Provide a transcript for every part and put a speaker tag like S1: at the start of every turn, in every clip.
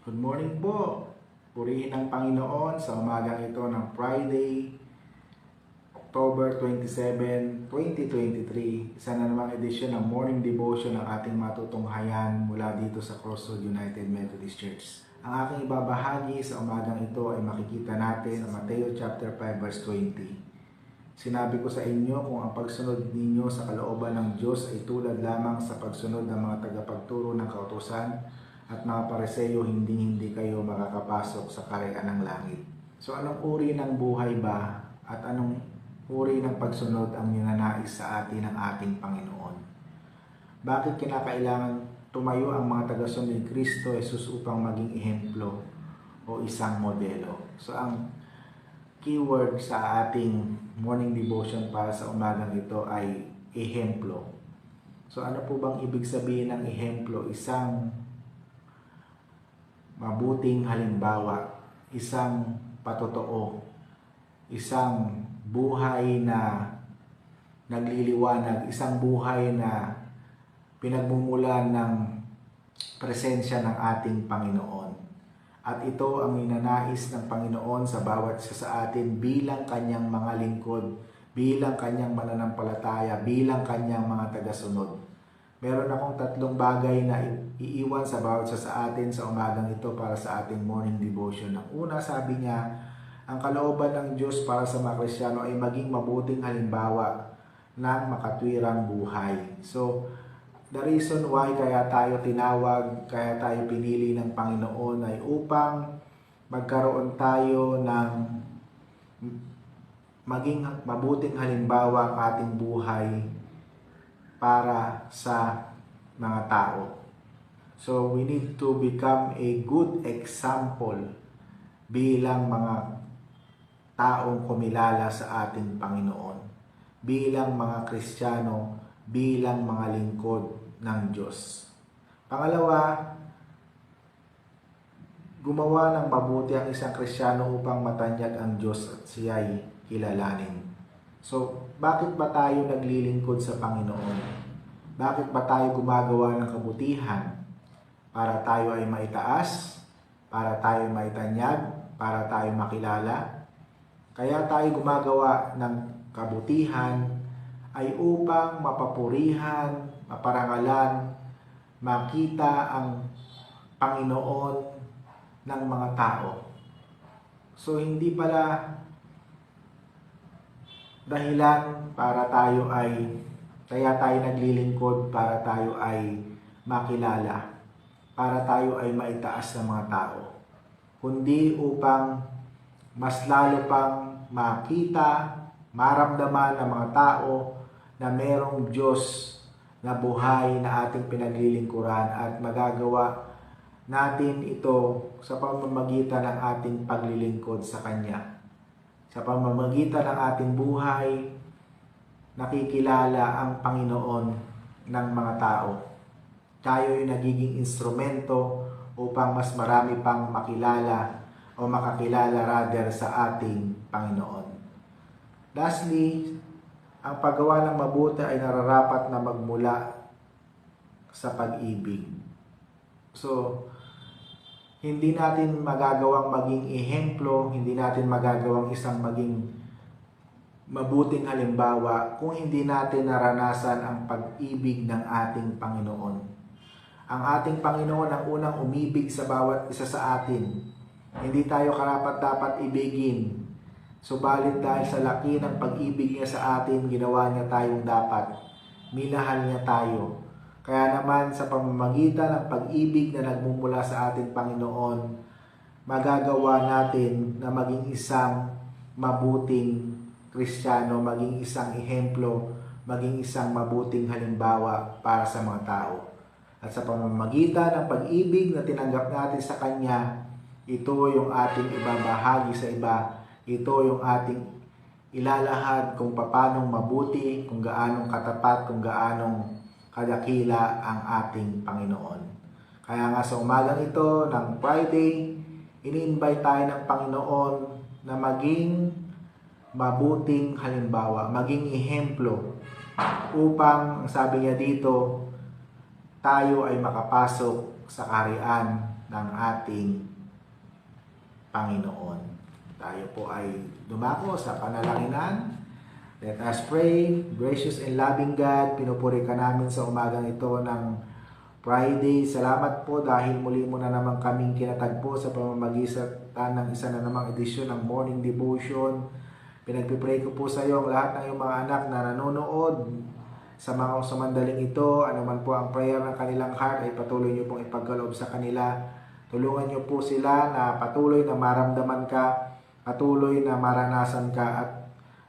S1: Good morning po. Purihin ang Panginoon sa umagang ito ng Friday, October 27, 2023. Isa na namang edisyon ng Morning Devotion ng ating matutunghayan mula dito sa Crossroad United Methodist Church. Ang aking ibabahagi sa umagang ito ay makikita natin sa Mateo chapter 5 verse 20. Sinabi ko sa inyo kung ang pagsunod ninyo sa kalooban ng Diyos ay tulad lamang sa pagsunod ng mga tagapagturo ng kautusan at mga Pariseo, hindi kayo makakapasok sa kaharian ng langit. So anong uri ng buhay ba at anong uri ng pagsunod ang ninanais sa atin ng ating Panginoon? Bakit kinakailangan tumayo ang mga tagasunod ni Kristo Jesus upang maging ehemplo o isang modelo? So ang keyword sa ating morning devotion para sa umagang ito ay ehemplo. So ano po bang ibig sabihin ng ehemplo? Isang mabuting halimbawa, isang patotoo, isang buhay na nagliliwanag, isang buhay na pinagmumulan ng presensya ng ating Panginoon. At ito ang ninanais ng Panginoon sa bawat isa sa atin bilang kanyang mga lingkod, bilang kanyang mananampalataya, bilang kanyang mga tagasunod. Meron akong tatlong bagay na iiwan sa bawat isa sa atin sa umagang ito para sa ating morning devotion. Ang una, sabi niya, ang kalooban ng Diyos para sa mga Kristiyano ay maging mabuting halimbawa ng makatwirang buhay. So, the reason why kaya tayo tinawag, kaya tayo pinili ng Panginoon ay upang magkaroon tayo ng maging mabuting halimbawa ang ating buhay para sa mga tao. So, we need to become a good example bilang mga taong kumilala sa ating Panginoon, bilang mga Kristiyano, bilang mga lingkod ng Diyos. Pangalawa, gumawa ng mabuti ang isang Kristiyano upang matanyag ang Diyos at siya'y kilalanin. So, bakit ba tayo naglilingkod sa Panginoon? Bakit ba tayo gumagawa ng kabutihan? Para tayo ay maitaas? Para tayo maitanyag? Para tayo makilala? Kaya tayo gumagawa ng kabutihan ay upang mapapurihan, maparangalan, makita ang Panginoon ng mga tao. So, hindi pala dahilan para tayo kaya tayo naglilingkod para tayo ay makilala, para tayo ay maitaas ng mga tao, kundi upang mas lalo pang makita, maramdaman ng mga tao na merong Diyos na buhay na ating pinaglilingkuran at magagawa natin ito sa pamamagitan ng ating paglilingkod sa Kanya. Sa pamamagitan ng ating buhay, nakikilala ang Panginoon ng mga tao. Tayo ay nagiging instrumento upang mas marami pang makilala o makakilala rather sa ating Panginoon. Lastly, ang paggawa ng mabuti ay nararapat na magmula sa pag-ibig. So, hindi natin magagawang maging ehemplo, hindi natin magagawang isang maging mabuting halimbawa kung hindi natin naranasan ang pag-ibig ng ating Panginoon. Ang ating Panginoon ang unang umibig sa bawat isa sa atin. Hindi tayo karapat-dapat ibigin. Subalit dahil sa laki ng pag-ibig niya sa atin, ginawa niya tayong dapat. Minahal niya tayo. Kaya naman sa pamamagitan ng pag-ibig na nagmumula sa ating Panginoon, magagawa natin na maging isang mabuting Kristiyano, maging isang ehemplo, maging isang mabuting halimbawa para sa mga tao. At sa pamamagitan ng pag-ibig na tinanggap natin sa Kanya, ito yung ating ibabahagi sa iba, ito yung ating ilalahad kung paanong mabuti, kung gaanong katapat, kung gaanong kadakila ang ating Panginoon. Kaya nga sa umagang ito ng Friday, ini-invite tayo ng Panginoon na maging mabuting halimbawa, maging ehemplo upang, sabi niya dito, tayo ay makapasok sa kaharian ng ating Panginoon. Tayo po ay dumako sa panalangin. Let us pray. Gracious and loving God, pinupuri ka namin sa umagang ito ng Friday. Salamat po dahil muli mo na naman kaming kinatagpo sa pamamagitan ng isa na namang edisyon ng Morning Devotion. Pinagpipray ko po sa iyo ang lahat ng iyong mga anak na nanonood sa mga samandaling ito. Ano man po ang prayer ng kanilang heart ay patuloy niyo pong ipagkaloob sa kanila. Tulungan niyo po sila na patuloy na maramdaman ka, patuloy na maranasan ka, at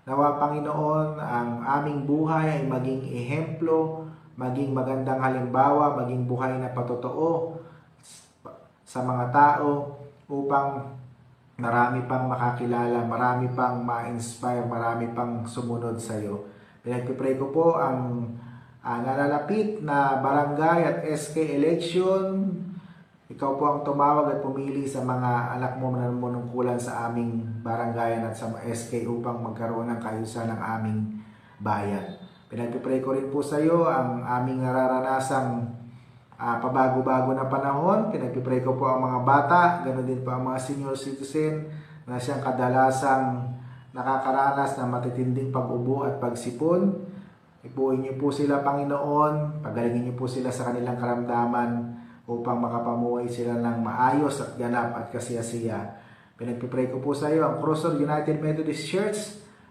S1: nawa Panginoon ang aming buhay ay maging ehemplo, maging magandang halimbawa, maging buhay na patotoo sa mga tao upang marami pang makakilala, marami pang ma-inspire, marami pang sumunod sa iyo. Pinagpipray ko po ang nalalapit na barangay at SK election. Ikaw po ang tumawag at pumili sa mga anak mo na manungkulan sa aming barangayan at sa SK upang magkaroon ng kaayusan ng aming bayan. Pinagpipray ko rin po sa iyo ang aming nararanasang pabago-bago na panahon. Pinagpipray ko po ang mga bata, ganoon din po ang mga senior citizen na siyang kadalasang nakakaranas ng matitinding pag-ubo at pagsipon. Ipuin niyo po sila, Panginoon, pagalingin niyo po sila sa kanilang karamdaman upang makapamuhay sila ng maayos at ganap at kasiyasiya. Pinagpipray ko po sa iyo ang Crossroad United Methodist Church,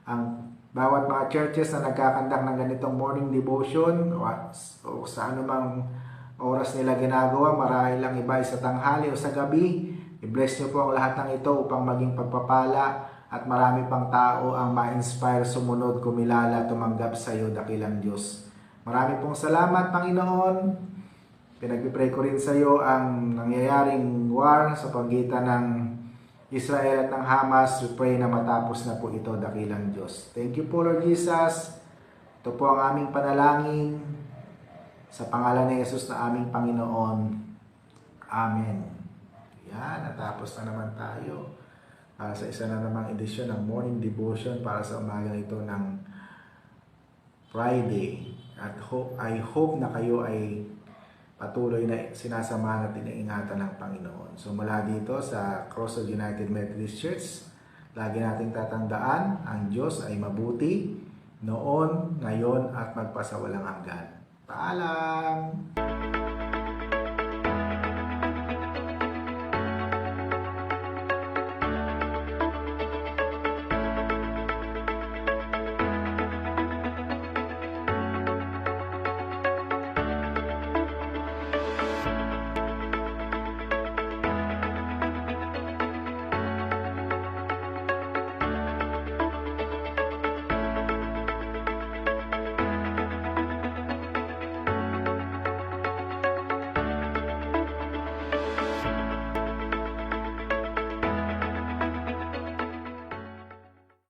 S1: ang bawat mga churches na nagkakandak ng ganitong morning devotion o sa anumang oras nila ginagawa, marahil lang iba sa tanghali o sa gabi. I-bless niyo po ang lahat ng ito upang maging pagpapala at marami pang tao ang ma-inspire, sumunod, kumilala, tumanggap sa iyo, dakilang Diyos. Marami pong salamat, Panginoon. Pinagpipray ko rin sa iyo ang nangyayaring war sa pagitan ng Israel at ng Hamas. We pray na matapos na po ito, dakilang Diyos. Thank you po, Lord Jesus. Ito po ang aming panalangin sa pangalan ni Jesus na aming Panginoon. Amen. Yan, natapos na naman tayo sa isa na namang edisyon ng Morning Devotion para sa umagang ito ng Friday. At I hope na kayo ay patuloy na sinasamahan at iniingatan ng Panginoon. So mula dito sa Crossroad United Methodist Church, lagi nating tatandaan, ang Diyos ay mabuti noon, ngayon at magpasawalang hanggan. Paalam!